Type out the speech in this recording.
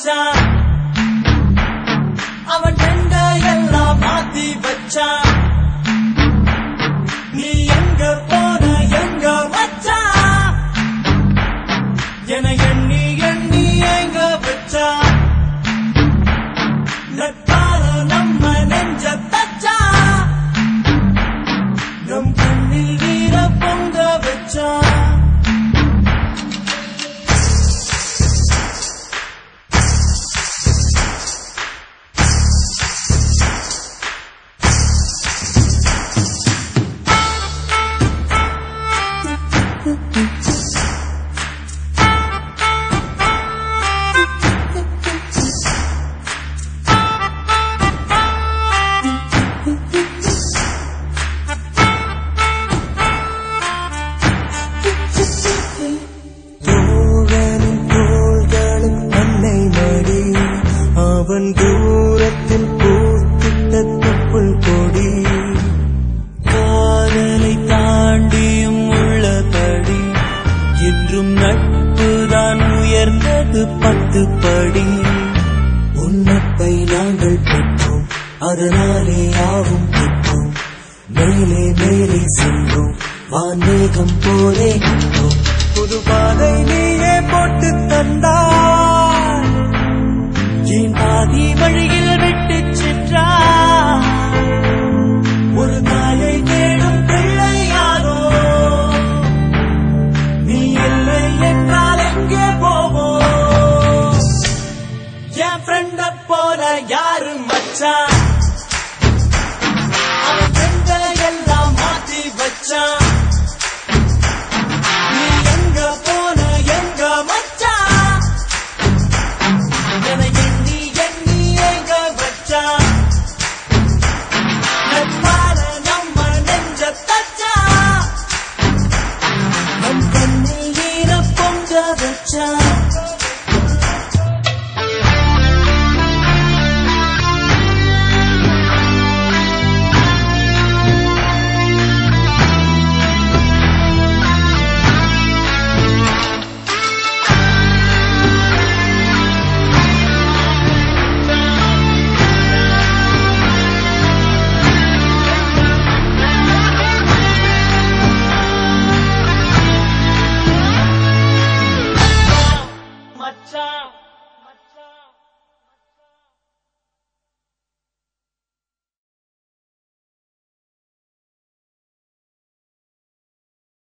மச்சான் அவன் எங்க எல்லாம் மாத்தி வச்சான் நீ எங்க போன எங்க வச்சான் என எண்ணி எண்ணி எங்க வச்சான் நட்பால நம்ம நெஞ்ச தச்சான் நம் கண்ணில் வீர பொங்க வச்சான் அவன் தூரத்தில் பூத்திட்ட தொப்புள் கொடி காதலை தாண்டியும் உள்ளபடி என்றும் நட்புதான் உயர்ந்தது 10 படி உன்னப்பை நாங்கள் பெற்றோம் அதனாலே யாவும் பெற்றோம் மேலே மேலே சென்றோம் வான்மேகம் போலே நின்றோம் புது பாதை நீயே போட்டு தந்தாய் பாதி வழியில் விட்டுச்சு